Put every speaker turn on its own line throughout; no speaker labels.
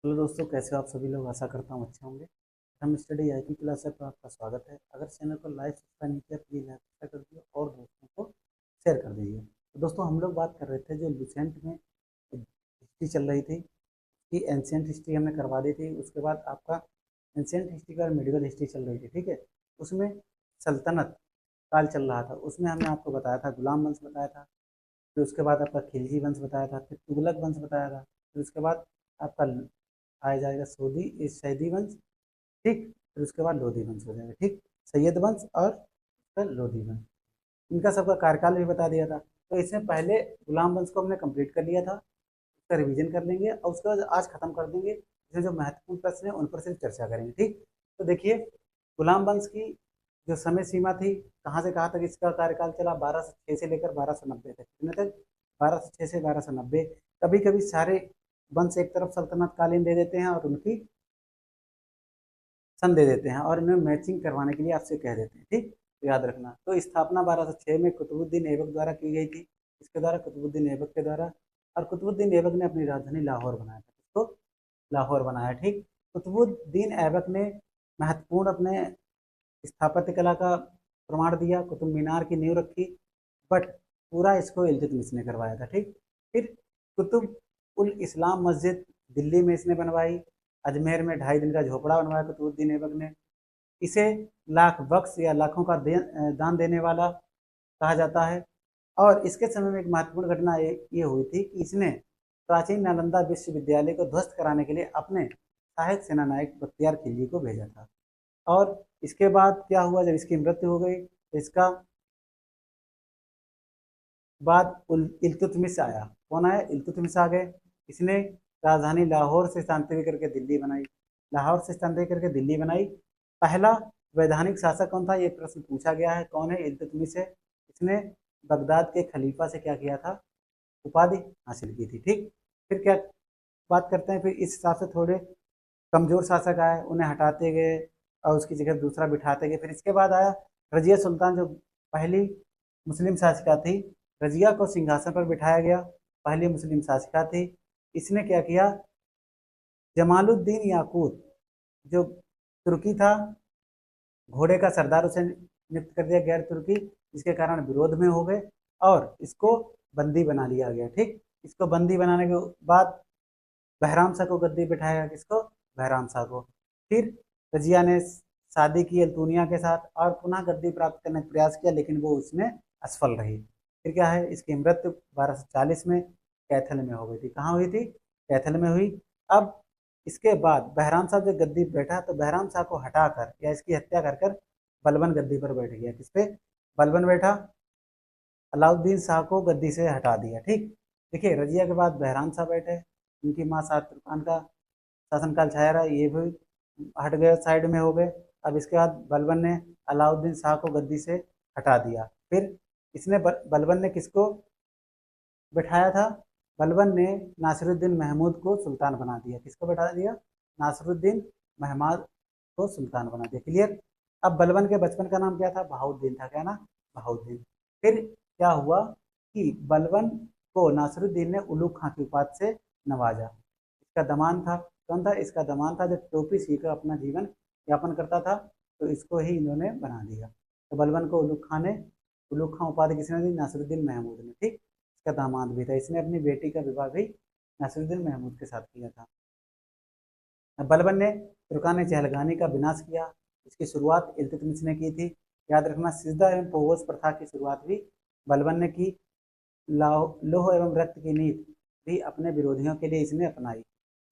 Hello दोस्तों, कैसे हो आप सभी लोग। आशा करता हूँ अच्छे होंगे। हम स्टडी आईटी क्लास है, तो आपका स्वागत है। अगर चैनल को लाइक सब्सक्राइब नहीं किया प्लीज़ लाइक सब्सक्राइब कर दिए और दोस्तों को शेयर कर दीजिए। तो दोस्तों, हम लोग बात कर रहे थे जो लुसेंट में हिस्ट्री चल रही थी कि एंशियंट हिस्ट्री हमने करवा दी थी। उसके बाद आपका एंशियंट हिस्ट्री का मेडिवल हिस्ट्री चल रही थी, ठीक है। उसमें सल्तनत काल चल रहा था। उसमें हमने आपको बताया था गुलाम वंश बताया था, फिर उसके बाद आपका खिलजी वंश बताया था, फिर तुगलक वंश बताया था, फिर उसके बाद आपका आया जाएगा सैदी वंश, ठीक। फिर उसके बाद लोधी वंश हो जाएगा, ठीक। सैयद वंश और उसका लोधी वंश, इनका सबका कार्यकाल भी बता दिया था। तो इसमें पहले गुलाम वंश को हमने कंप्लीट कर लिया था। उसका रिवीजन कर लेंगे और उसके बाद आज खत्म कर देंगे। इसमें जो महत्वपूर्ण प्रश्न है उन पर सिर्फ चर्चा करेंगे, ठीक। तो देखिए, गुलाम वंश की जो समय सीमा थी, कहाँ से कहाँ तक इसका कार्यकाल चला, 1206 से लेकर 1290 तक। कितने तक? 1206 से 1290। कभी कभी सारे वंश एक तरफ सल्तनत कालीन दे देते हैं और उनकी सन दे देते हैं और इन्हें मैचिंग करवाने के लिए आपसे कह देते हैं, ठीक। तो याद रखना। तो स्थापना 1206 में कुतुबुद्दीन ऐबक द्वारा की गई थी। इसके द्वारा, कुतुबुद्दीन ऐबक के द्वारा। और कुतुबुद्दीन ऐबक ने अपनी राजधानी लाहौर बनाया था। किसको? लाहौर बनाया, ठीक। कुतुबुद्दीन ऐबक ने महत्वपूर्ण अपने स्थापत्य कला का प्रमाण दिया, कुतुब मीनार की नींव रखी। बट पूरा इसको इल्तुतमिश ने करवाया था, ठीक। फिर कुतुब उल इस्लाम मस्जिद दिल्ली में इसने बनवाई। अजमेर में 2.5 दिन का झोपड़ा बनवाया कुतुबुद्दीन ऐबक ने। इसे लाख बख्श या लाखों का दान देने वाला कहा जाता है। और इसके समय में एक महत्वपूर्ण घटना ये हुई थी कि इसने प्राचीन नालंदा विश्वविद्यालय को ध्वस्त कराने के लिए अपने सहायक सेना नायक बख्तियार खिलजी को भेजा था। और इसके बाद क्या हुआ, जब इसकी मृत्यु हो गई तो इसका बाद इल्तुतमिश आया। कौन आया? इल्तुतमिश आ गए। इसने राजधानी लाहौर से स्थानांतरित करके दिल्ली बनाई। लाहौर से स्थानांतरित करके दिल्ली बनाई। पहला वैधानिक शासक कौन था, ये प्रश्न पूछा गया है। कौन है? इल्तुतमिश है। इसने बगदाद के खलीफा से क्या किया था? उपाधि हासिल की थी, ठीक। फिर क्या बात करते हैं, फिर इस हिसाब से थोड़े कमजोर शासक आए, उन्हें हटाते गए और उसकी जगह दूसरा बिठाते गए। फिर इसके बाद आया रजिया सुल्तान, जो पहली मुस्लिम शासिका थी। रजिया को सिंहासन पर बिठाया गया, पहली मुस्लिम शासिका थी। इसने क्या किया? जमालुद्दीन याकूत, जो तुर्की था, घोड़े का सरदार उसे नियुक्त कर दिया, गैर तुर्की, जिसके कारण विरोध में हो गए और इसको बंदी बना लिया गया, ठीक। इसको बंदी बनाने के बाद बहराम शाह को गद्दी बिठाया गया। किसको? बहराम शाह को। फिर रजिया ने शादी की अल्तुनिया के साथ और पुनः गद्दी प्राप्त करने का प्रयास किया, लेकिन वो उसमें असफल रही। फिर क्या है, इसकी मृत्यु 1240 में कैथल में हो गई थी। कहाँ हुई थी? कैथल में हुई। अब इसके बाद बहराम साहब जब गद्दी पे बैठा तो बहराम शाह को हटाकर या इसकी हत्या कर कर बलबन गद्दी पर बैठ गया। किस पे? बलबन बैठा। अलाउद्दीन शाह को गद्दी से हटा दिया, ठीक। देखिए, रजिया के बाद बहराम शाह बैठे, उनकी माँ सात तुर्कान का शासनकाल छाया रहा, ये भी हट गए, साइड में हो गए। अब इसके बाद बलबन ने अलाउद्दीन शाह को गद्दी से हटा दिया। फिर इसने बलबन ने किसको बैठाया था? बलबन ने नासिरुद्दीन महमूद को सुल्तान बना दिया। किसको बैठा दिया? नासिरुद्दीन महमूद को सुल्तान बना दिया। क्लियर? अब बलबन के बचपन का नाम क्या था? बहाउद्दीन था। क्या नाम? बहाउद्दीन। फिर क्या हुआ कि बलबन को नासिरुद्दीन ने उलूग खां की उपाधि से नवाजा। इसका दमान था। कौन था? इसका दमान था, जो टोपी सीकर अपना जीवन यापन करता था। तो इसको ही इन्होंने बना दिया। तो बलबन को उलूग खां उपाधि किसने दी? नासिरुद्दीन महमूद ने, ठीक। इसका दामाद भी था। इसने अपनी बेटी का विवाह भी नासिरुद्दीन महमूद के साथ किया था। बलबन ने तुर्कान चहलगानी का विनाश किया। इसकी शुरुआत इल्तुतमिश ने की थी। याद रखना, सिजदा एवं पोगोस प्रथा की शुरुआत भी बलबन ने की। लौह एवं रक्त की नीति भी अपने विरोधियों के लिए इसने अपनाई।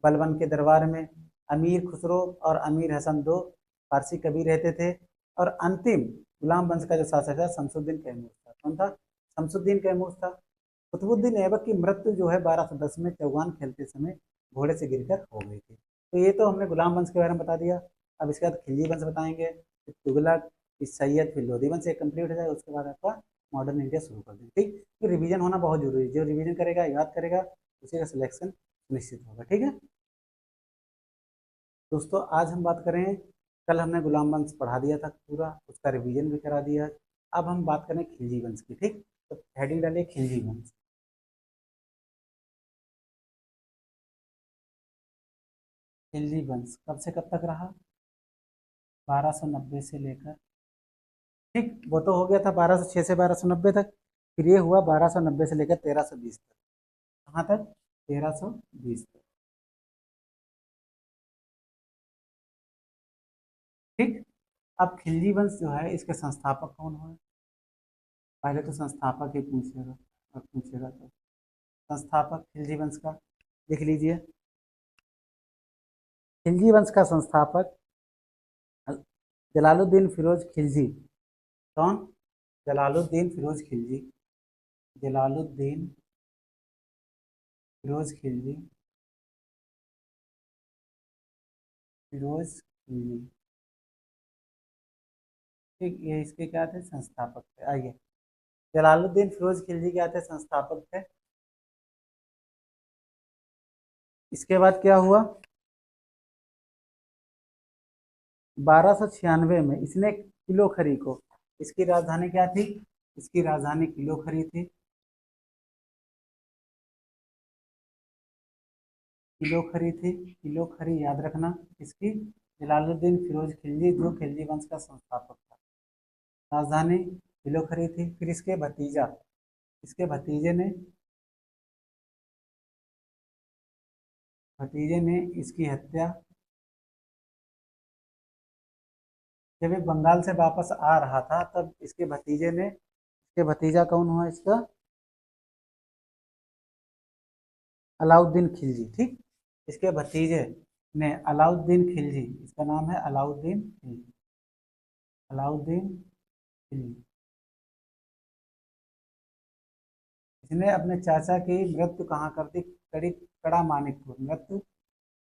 बलबन के दरबार में अमीर खुसरो और अमीर हसन दो फारसी कवि रहते थे। और अंतिम गुलाम वंश का जो शासक था शमसुद्दीन कैमूर था। कौन था? शमसुद्दीन कैमूर था। कुतुबुद्दीन ऐबक की मृत्यु जो है 1210 में चौगान खेलते समय घोड़े से गिरकर हो गई थी। तो ये तो हमने गुलाम वंश के बारे में बता दिया। अब इसके बाद खिलजी वंश बताएंगे, फिर तुगलक, फिर सैयद, फिर लोधी वंश एक कंप्लीट हो जाए, उसके बाद आपका मॉडर्न इंडिया शुरू कर देंगे, ठीक। तो रिवीजन होना बहुत जरूरी है। जो रिवीजन करेगा, याद करेगा, उसी का सिलेक्शन निश्चित होगा, ठीक है। दोस्तों, आज हम बात करें, कल हमने गुलाम वंश पढ़ा दिया था पूरा, उसका रिवीजन भी करा दिया। अब हम बात करें खिलजी वंश की, ठीक। तो हेडिंग डालिए खिलजी वंश। खिलजी वंश कब से कब तक रहा? 1290 से लेकर, ठीक, वो तो हो गया था 1206 से 1290 तक। फिर ये हुआ 1290 से लेकर 1320 तक। कहाँ तक? 1320 तक। ठीक। अब खिलजी वंश जो है इसके संस्थापक कौन हुए? पहले तो संस्थापक ही पूछेगा, और पूछेगा तो संस्थापक खिलजी वंश का लिख लीजिए। खिलजी वंश का संस्थापक जलालुद्दीन फिरोज खिलजी। कौन? जलालुद्दीन फिरोज खिलजी। जलालुद्दीन फिरोज खिलजी। फिरोज खिलजी, ठीक, ये इसके क्या थे? संस्थापक थे। आइए, जलालुद्दीन फिरोज खिलजी क्या थे? संस्थापक थे। इसके बाद क्या हुआ? 1296 में इसने किलो खरी को, इसकी राजधानी क्या थी? इसकी राजधानी किलो खरी थी। किलो खरी थी, किलो खरी याद रखना। इसकी जलालुद्दीन फिरोज खिलजी, जो खिलजी वंश का संस्थापक था, राजधानी किलो खरी थी। फिर इसके भतीजा, इसके भतीजे ने इसकी हत्या, जब ये बंगाल से वापस आ रहा था तब इसके भतीजे ने, इसके भतीजा कौन हुआ इसका? अलाउद्दीन खिलजी। ठीक, इसके भतीजे ने अलाउद्दीन खिलजी, इसका नाम है अलाउद्दीन खिलजी। अलाउद्दीन खिलजी, इसने अपने चाचा की मृत्यु कहाँ कर दी? कड़ा मानिकपुर। मृत्यु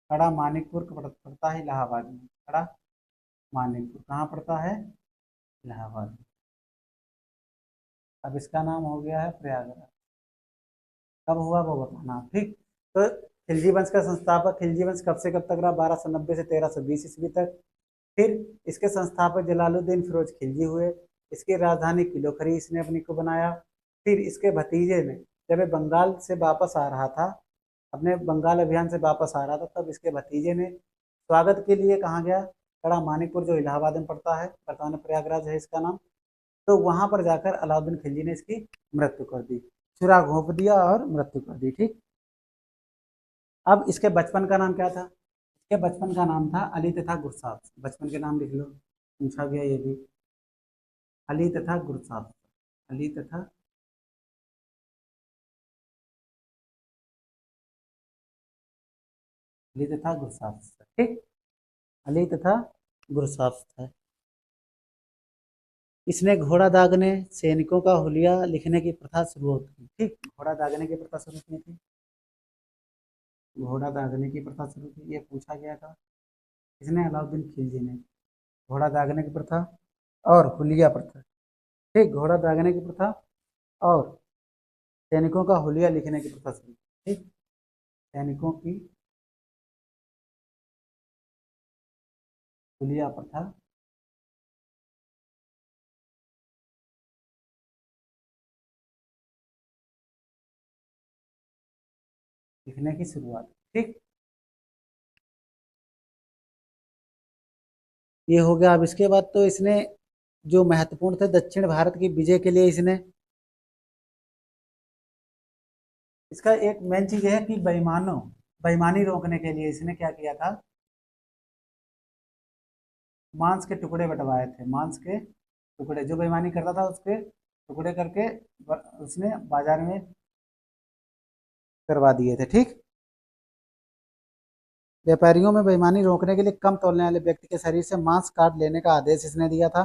कड़ा मानिकपुर पड़ता है इलाहाबाद में। कड़ा मानिकपुर कहाँ पड़ता है? इलाहाबाद में। अब इसका नाम हो गया है प्रयागराज। कब हुआ वो बताना। ठीक, तो खिलजी वंश का संस्थापक, खिलजी वंश कब से कब तक रहा? 1290 से 1320 ईस्वी तक। फिर इसके संस्थापक जलालुद्दीन फिरोज खिलजी हुए। इसकी राजधानी किलोखरी इसने अपनी को बनाया। फिर इसके भतीजे ने, जब ये बंगाल से वापस आ रहा था, अपने बंगाल अभियान से वापस आ रहा था, तब इसके भतीजे ने स्वागत के लिए कहाँ गया? कड़ा मानिकपुर, जो इलाहाबाद में पड़ता है, वर्तमान प्रयागराज है इसका नाम। तो वहां पर जाकर अलाउद्दीन खिलजी ने इसकी मृत्यु कर दी, छुरा घोंप दिया और मृत्यु कर दी। ठीक। अब इसके बचपन का नाम क्या था? इसके बचपन का नाम था अली तथा गुरसाफ। बचपन के नाम लिख लो, पूछा गया ये भी। अली तथा गुरसाफ, अली तथा, अली तथा गुरसाफ। ठीक, अली तथा गुरसाफ था। इसने घोड़ा दागने, सैनिकों का हुलिया लिखने की प्रथा शुरू की। ठीक, घोड़ा दागने की प्रथा शुरू की थी। घोड़ा दागने की प्रथा शुरू की, ये पूछा गया था। इसने अलाउद्दीन खिलजी ने घोड़ा दागने की प्रथा और हुलिया प्रथा, ठीक, घोड़ा दागने की प्रथा और सैनिकों का हुलिया लिखने की प्रथा शुरू की। ठीक, सैनिकों की हुलिया प्रथा लिखने की शुरुआत। ठीक, ये हो गया। अब इसके बाद तो इसने जो महत्वपूर्ण थे दक्षिण भारत की विजय के लिए, इसने, इसका एक मेन चीज है कि बेईमानी रोकने के लिए इसने क्या किया था? मांस के टुकड़े बंटवाए थे। मांस के टुकड़े, जो बेईमानी करता था उसके टुकड़े करके उसने बाजार में करवा दिए थे। ठीक, व्यापारियों में बेईमानी रोकने के लिए कम तोलने वाले व्यक्ति के शरीर से मांस काट लेने का आदेश इसने दिया था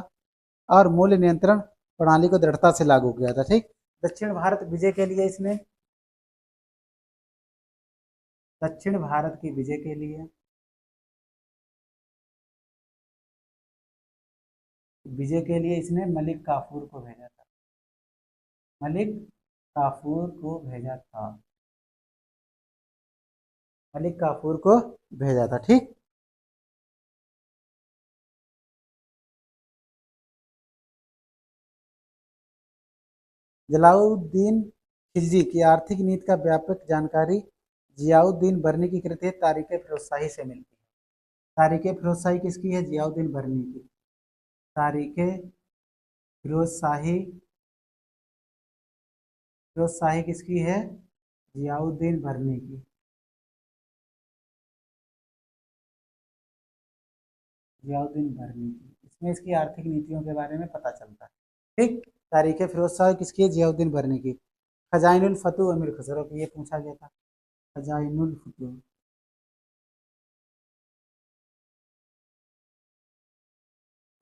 और मूल्य नियंत्रण प्रणाली को दृढ़ता से लागू किया था। ठीक, दक्षिण भारत विजय के लिए इसने, दक्षिण भारत की विजय के लिए, विजय के लिए इसने मलिक काफूर को भेजा था। मलिक काफूर को भेजा था। मलिक काफूर को भेजा था। ठीक, जलाउद्दीन खिलजी की आर्थिक नीति का व्यापक जानकारी जियाउद्दीन बर्नी की कृत तारीख फिरोजशाही से मिलती है। तारीख फिरोज शाही किसकी है? जियाउद्दीन बरनी की। तारीख फिरोज शाही, फिरोज शाही किसकी है? जियाउद्दीन बरनी की। जियाउद्दीन बरनी की, इसमें इसकी आर्थिक नीतियों के बारे में पता चलता है। ठीक। तारीख फिरोज शाह किसकी है? जियाउद्दीन बरनी की। खजाइनुल फतूह अमीर खुसरो की, ये पूछा गया था। खजाइनुल फतूह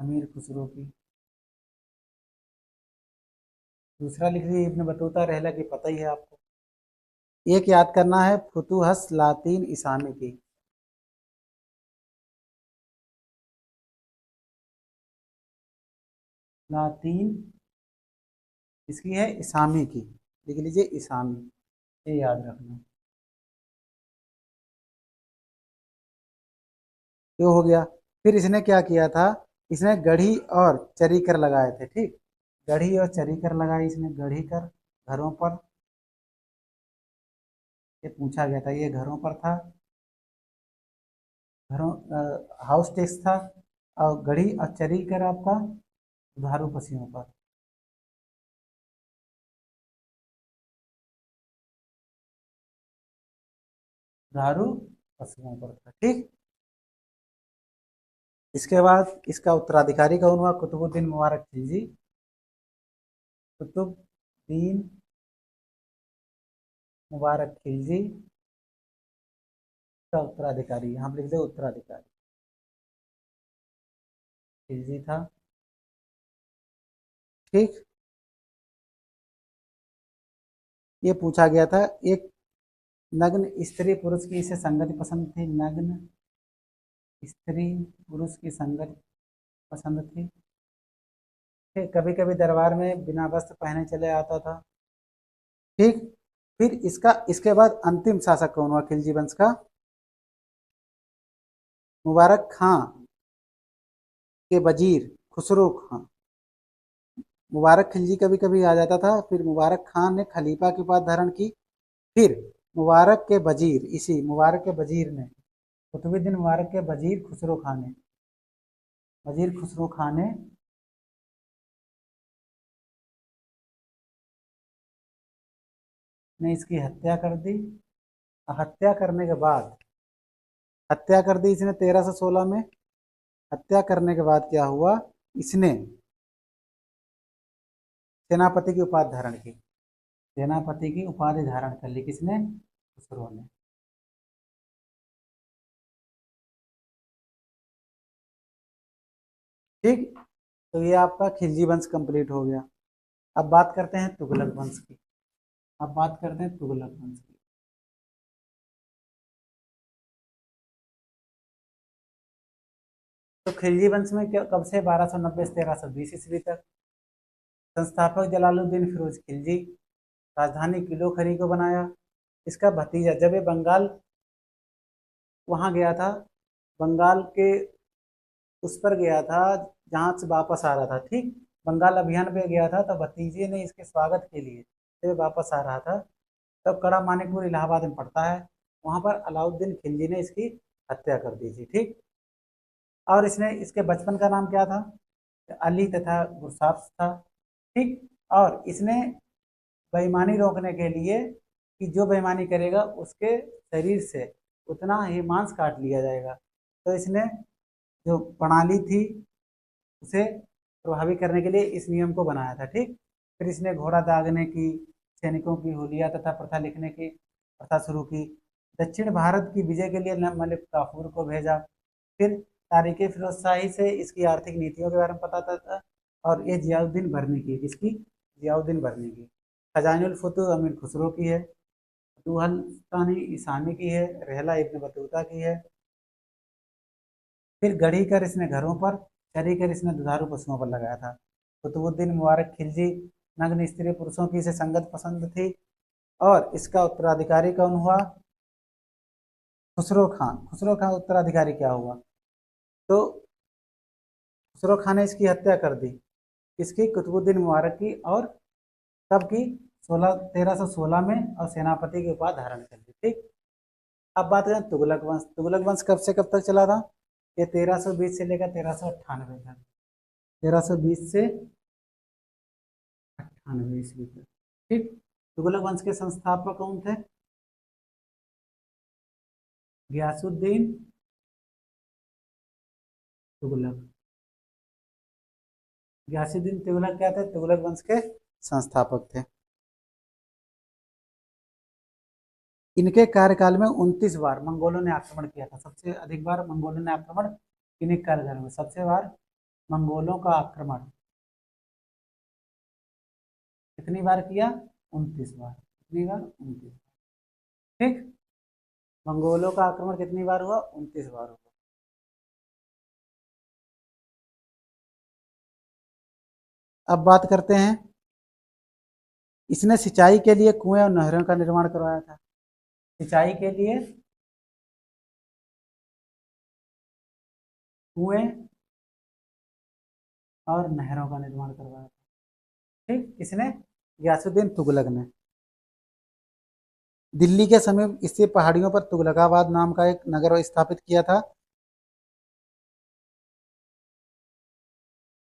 अमीर खुसरो की। दूसरा लिख लीजिए, इब्न बतूता रहला की, पता ही है आपको। एक याद करना है, फुतूहस लातीन इसामी की। लातीन इसकी है इसामी की, लिख लीजिए इसामी, ये याद रखना। ये हो गया। फिर इसने क्या किया था? इसने गढ़ी और चरी कर लगाए थे। ठीक। गढ़ी और चरी कर लगाई इसने, गढ़ी कर घरों पर, ये पूछा गया था, ये घरों पर था। घरों हाउस टैक्स था। और गढ़ी और चरी कर आपका दुधारू पशुओं पर। दुधारू पशुओं पर था। ठीक। इसके बाद इसका उत्तराधिकारी कौन हुआ? कुतुबुद्दीन मुबारक खिलजी। कुतुबुद्दीन मुबारक खिलजी का उत्तराधिकारी, यहाँ पर लिख दो उत्तराधिकारी, खिलजी था। ठीक। ये पूछा गया था, एक नग्न स्त्री पुरुष की इसे संगति पसंद थी। नग्न स्त्री पुरुष की संगति पसंद थी। ठीक। कभी कभी दरबार में बिना वस्त्र पहने चले आता था। ठीक। फिर इसका इसके बाद अंतिम शासक कौन हुआ खिलजी वंश का? मुबारक खां के वजीर खुसरो खां। मुबारक खिलजी कभी कभी आ जाता था, फिर मुबारक खान ने खलीफा की उपाधि धारण की। फिर मुबारक के वजीर, इसी मुबारक के वजीर ने, कुतुबुद्दीन मुबारक के वजीर खुसरो खान ने, वजीर खुसरो खान ने इसकी हत्या कर दी। हत्या करने के बाद, हत्या कर दी इसने 1316 में। हत्या करने के बाद क्या हुआ? इसने सेनापति की उपाधि धारण की। सेनापति की उपाधि धारण कर ली किसने? खुसरो ने। ठीक। तो ये आपका खिलजी वंश कंप्लीट हो गया। अब बात करते हैं तुगलक वंश की। अब बात करते हैं तुगलक वंश की। तो खिलजी वंश में क्या, कब से? 1290 से 1320 ईस्वी तक। संस्थापक जलालुद्दीन फिरोज खिलजी। राजधानी किलो खरी को बनाया। इसका भतीजा, जब ये बंगाल वहां गया था, बंगाल के उस पर गया था जहां से वापस आ रहा था। ठीक। बंगाल अभियान पे गया था, तो भतीजे ने इसके स्वागत के लिए, जब वापस आ रहा था, तब कड़ा मानिकपुर इलाहाबाद में पड़ता है, वहां पर अलाउद्दीन खिलजी ने इसकी हत्या कर दी थी। ठीक। और इसने, इसके बचपन का नाम क्या था? अली तथा गुरसाफ था। ठीक। और इसने बेईमानी रोकने के लिए, कि जो बेईमानी करेगा उसके शरीर से उतना ही मांस काट लिया जाएगा, तो इसने जो प्रणाली थी उसे प्रभावी करने के लिए इस नियम को बनाया था। ठीक। फिर इसने घोड़ा दागने की, सैनिकों की हुलिया तथा प्रथा लिखने की प्रथा शुरू की। दक्षिण भारत की विजय के लिए मलिक काफूर को भेजा। फिर तारीख फिरोज शाही से इसकी आर्थिक नीतियों के बारे में पता था। और ये जियाउद्दीन बरनी की, किसकी? जियाउद्दीन बरनी की। खजानुल फतूह अमीर खुसरो की है। फतूहल ईसामी की है। रहला इब्न बतूता की है। फिर गढ़ी कर इसने घरों पर, चरी कर इसने दुधारू पशुओं पर लगाया था। कुतुबुद्दीन मुबारक खिलजी, नग्न स्त्री पुरुषों की इसे संगत पसंद थी। और इसका उत्तराधिकारी कौन हुआ? खुसरो खान। खुसरो खान उत्तराधिकारी क्या हुआ? तो खुसरो खान ने इसकी हत्या कर दी। इसकी कुतुबुद्दीन मुबारक की। और कब की? 1316 में, और सेनापति के उपाधि धारण कर ली। ठीक। अब बात करें तुगलक वंश। तुगलक वंश कब से कब तक चला था? ये 1320 से लेकर 1398 तक, 1320 से 98 ईस्वी तक। ठीक, तुगलक वंश के संस्थापक कौन थे? गियासुद्दीन तुगलक। गियासुद्दीन तुगलक क्या थे? तुगलक वंश के संस्थापक थे। इनके कार्यकाल में 29 बार मंगोलों ने आक्रमण किया था। सबसे अधिक बार मंगोलों ने आक्रमण किन्हीं कार्यकाल में? सबसे बार मंगोलों का आक्रमण कितनी बार किया? 29 बार। कितनी बार? 29 बार। ठीक, मंगोलों का आक्रमण कितनी बार हुआ? 29 बार हुआ। अब बात करते हैं, इसने सिंचाई के लिए कुएं और नहरों का निर्माण करवाया था। सिंचाई के लिए कुएं और नहरों का निर्माण करवाया था। ठीक, किसने? गियासुद्दीन तुगलक ने। दिल्ली के समीप स्थित पहाड़ियों पर तुगलकाबाद नाम का एक नगर स्थापित किया था।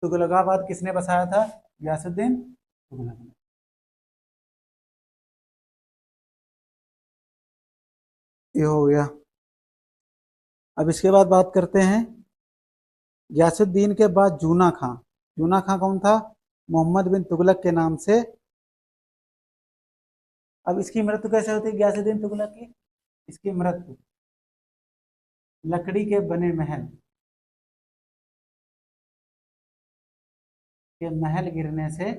तुगलकाबाद किसने बसाया था? गियासुद्दीन तुगलक ने। ये हो गया। अब इसके बाद बात करते हैं गियासुद्दीन के बाद जूना खां। जूना खां कौन था? मोहम्मद बिन तुगलक के नाम से। अब इसकी मृत्यु कैसे होती है गियासुद्दीन तुगलक की? इसकी मृत्यु लकड़ी के बने महल के महल गिरने से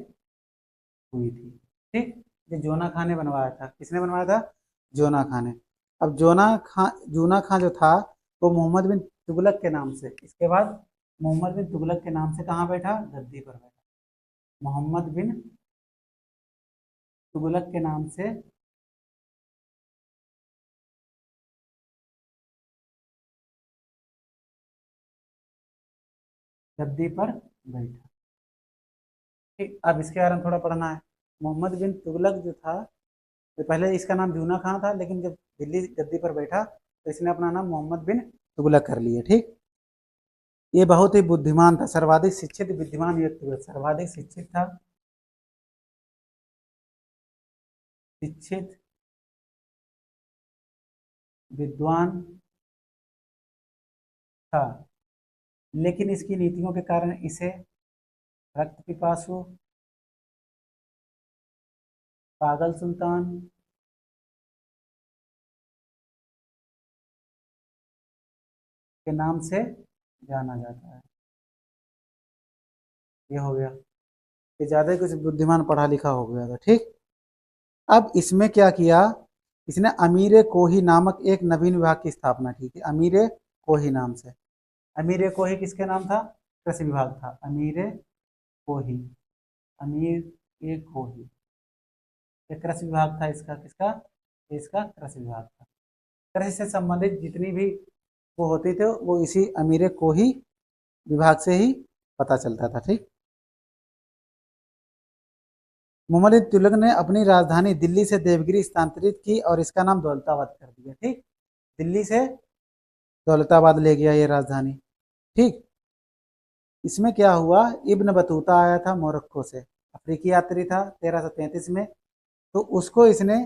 हुई थी। ठीक, ये जोना खां ने बनवाया था। किसने बनवाया था? जोना खां ने। अब जूना खां जो था वो मोहम्मद बिन तुगलक के नाम से, इसके बाद मोहम्मद बिन तुगलक के नाम से कहाँ बैठा? गद्दी पर बैठा। मोहम्मद बिन तुगलक के नाम से गद्दी पर बैठा। ठीक, अब इसके बारे में थोड़ा पढ़ना है। मोहम्मद बिन तुगलक जो था, तो पहले इसका नाम जूना खां था, लेकिन जब दिल्ली गद्दी पर बैठा तो इसने अपना नाम मोहम्मद बिन तुगलक कर लिया। ठीक, ये बहुत ही बुद्धिमान था, सर्वाधिक शिक्षित बुद्धिमान व्यक्ति हुआ, सर्वाधिक शिक्षित था, शिक्षित विद्वान था, लेकिन इसकी नीतियों के कारण इसे रक्त पिपासु, पागल सुल्तान, के नाम से जाना जाता है। ये हो गया, ये ज्यादा ही कुछ बुद्धिमान पढ़ा लिखा हो गया था। ठीक, अब इसमें क्या किया, इसने अमीर कोही नामक एक नवीन विभाग की स्थापना की थी। अमीर कोही नाम से। अमीर कोही किसके नाम था? कृषि विभाग था। अमीर कोही, अमीर ए कोही, ये कृषि विभाग था इसका। किसका? इसका कृषि विभाग था। कृषि से संबंधित जितनी भी वो होती थे वो इसी अमीर कोही विभाग से ही पता चलता था। ठीक, मोहम्मद बिन तुगलक ने अपनी राजधानी दिल्ली से देवगिरी स्थानांतरित की और इसका नाम दौलताबाद कर दिया। ठीक, दिल्ली से दौलताबाद ले गया ये राजधानी। ठीक, इसमें क्या हुआ, इब्न बतूता आया था मोरक्को से, अफ्रीकी यात्री था 1333 में, तो उसको इसने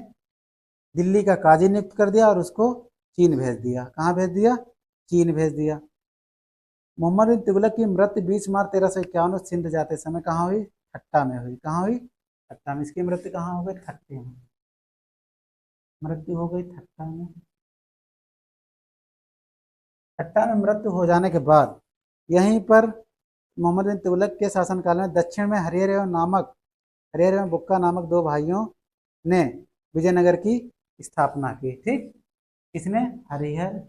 दिल्ली का काजी नियुक्त कर दिया और उसको चीन भेज दिया। कहाँ भेज दिया? चीन भेज दिया। मोहम्मद बिन तुगलक की मृत्यु 20 मार्च 1351 में सिंध जाते समय कहाँ हुई? ठट्टा में हुई। कहाँ हुई? ठट्टा में। इसकी मृत्यु कहाँ हो गई? ठट्टे में। मृत्यु हो गई ठट्टा में। ठट्टा में मृत्यु हो जाने के बाद यहीं पर मोहम्मद बिन तुगलक के शासनकाल में दक्षिण में हरिहर एवं बुक्का नामक दो भाइयों ने विजयनगर की स्थापना की। ठीक, किसने? हरिहर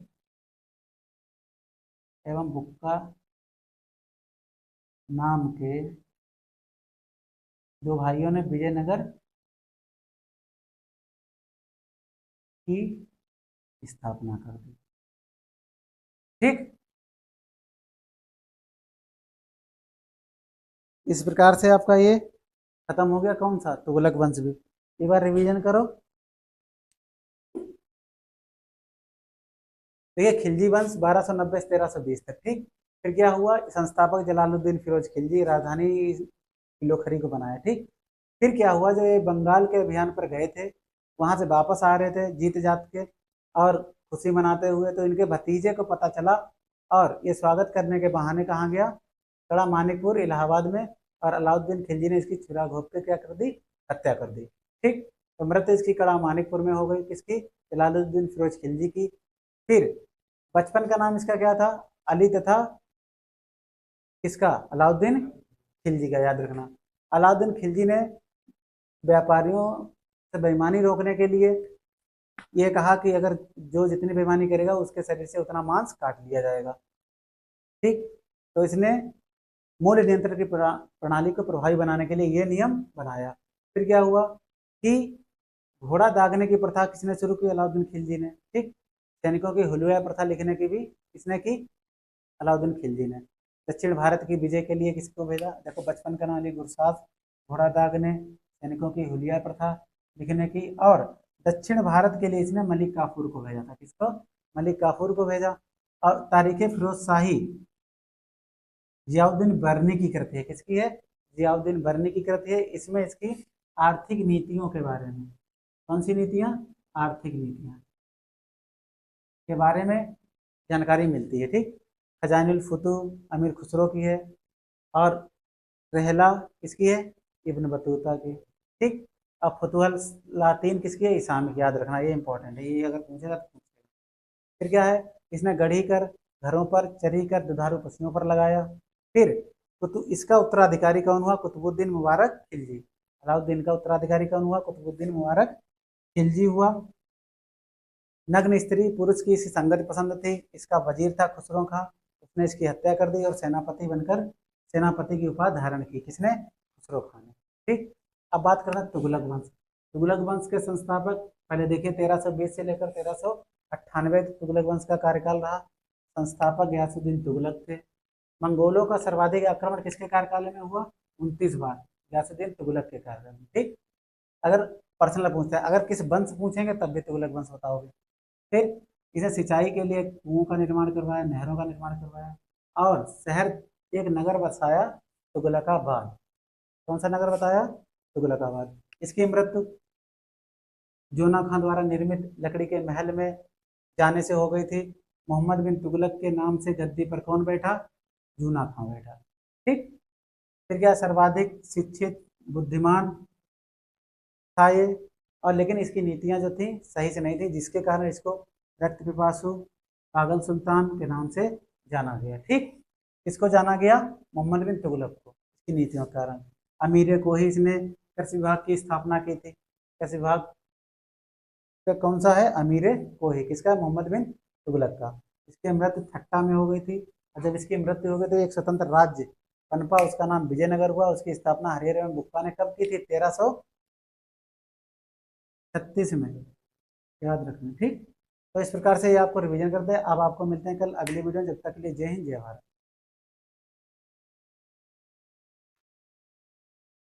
एवं बुक्का नाम के दो भाइयों ने विजयनगर की स्थापना कर दी। ठीक, इस प्रकार से आपका ये खत्म हो गया। कौन सा? तुगलक वंश भी। एक बार रिवीजन करो। देखिए खिलजी वंश 1290 से 1320 तक, ठीक। फिर क्या हुआ, संस्थापक जलालुद्दीन फिरोज खिलजी राजधानी किलोखरी को बनाया, ठीक। फिर क्या हुआ, जो ये बंगाल के अभियान पर गए थे, वहां से वापस आ रहे थे जीत जात के और खुशी मनाते हुए, तो इनके भतीजे को पता चला और ये स्वागत करने के बहाने कहाँ गया, कड़ा मानिकपुर इलाहाबाद में, और अलाउद्दीन खिलजी ने इसकी छुरा घोंप के क्या कर दी, हत्या कर दी, ठीक। तो मृत्यु इसकी कड़ा मानिकपुर में हो गई, किसकी, जलालुद्दीन फिरोज खिलजी की। फिर बचपन का नाम इसका क्या था, अली तथा किसका, अलाउद्दीन खिलजी का, याद रखना। अलाउद्दीन खिलजी ने व्यापारियों से बेईमानी रोकने के लिए ये कहा कि अगर जो जितनी बेईमानी करेगा उसके शरीर से उतना मांस काट लिया जाएगा, ठीक। तो इसने मूल्य नियंत्रण की प्रणाली को प्रभावी बनाने के लिए ये नियम बनाया। फिर क्या हुआ कि घोड़ा दागने की प्रथा किसने शुरू की, अलाउद्दीन खिलजी ने, ठीक। सैनिकों की हुलिया प्रथा लिखने की भी किसने की, अलाउद्दीन खिलजी ने। दक्षिण भारत की विजय के लिए किसको भेजा, देखो बचपन का नाम अली गुरसाज, घोड़ा दागने, सैनिकों की हुलिया प्रथा लिखने की, और दक्षिण भारत के लिए इसने मलिक काफूर को भेजा था, किसको, मलिक काफूर को भेजा। और तारीख फिरोज शाही जियाउद्दीन बर्नी की कृति है, किसकी है, जियाउद्दीन बर्नी की कृति है। इसमें इसकी आर्थिक नीतियों के बारे में, कौन सी नीतियां, आर्थिक नीतियां के बारे में जानकारी मिलती है, ठीक। खजानुल फुतूह अमीर खुसरो की है, और रहला किसकी है, इब्न बतूता की, ठीक। अब फतुहल लातीन किसकी है, इसामी की, याद रखना ये इंपॉर्टेंट है, ये अगर पूछेगा तो पूछेगा। फिर क्या है, इसने गढ़ी कर घरों पर, चरी कर दुधारू पशुओं पर लगाया। फिर इसका उत्तराधिकारी कौन हुआ, कुतुबुद्दीन मुबारक खिलजी। अलाउद्दीन का उत्तराधिकारी कौन हुआ, कुतुबुद्दीन मुबारक खिलजी हुआ। नग्न स्त्री पुरुष की इसी संगति पसंद थी, इसका वजीर था खुसरो खां, उसने इसकी हत्या कर दी और सेनापति बनकर सेनापति की उपाधि धारण की, किसने, खुसरो खां ने, ठीक। अब बात करना तुगलक वंश। तुगलक वंश के संस्थापक पहले देखिए 1320 से लेकर 1398 तुगलक वंश का कार्यकाल रहा। संस्थापक गयासुद्दीन तुगलक थे। मंगोलों का सर्वाधिक आक्रमण किसके कार्यकाल में हुआ, 29 बार, गयासुद्दीन तुगलक के कार्यकाल में, ठीक। अगर पर्सनल पूछते हैं, अगर किस वंश पूछेंगे तब भी तुगलक वंश बताओगे। फिर इसे सिंचाई के लिए कुओं का निर्माण करवाया, नहरों का निर्माण करवाया, और शहर एक नगर बसाया, तुगलकाबाद। कौन सा नगर बताया, तुगलकाबाद। इसकी मृत्यु जोना खां द्वारा निर्मित लकड़ी के महल में जाने से हो गई थी। मोहम्मद बिन तुगलक के नाम से गद्दी पर कौन बैठा, जूना खां बैठा, ठीक। फिर क्या, सर्वाधिक शिक्षित बुद्धिमान था ये, और लेकिन इसकी नीतियां जो थी सही से नहीं थी, जिसके कारण इसको रक्त पिपासु पागल सुल्तान के नाम से जाना गया, ठीक। इसको जाना गया, मोहम्मद बिन तुगलक को, इसकी नीतियों के कारण। अमीर को ही इसने कृषि विभाग की स्थापना की थी। कृषि विभाग का कौन सा है, अमीर को ही, किसका, मोहम्मद बिन तुगलक का। इसकी मृत्यु ठट्टा में हो गई थी, और जब इसकी मृत्यु हो गई तो एक स्वतंत्र राज्य पनपा, उसका नाम विजयनगर हुआ। उसकी स्थापना हरिहर एवं बुप्पा ने कब की थी, 1336 में, याद रखना, ठीक। तो इस प्रकार से ये आपको रिवीजन करते हैं। अब आपको मिलते हैं कल अगली वीडियो, जब तक के लिए जय हिंद जय भारत।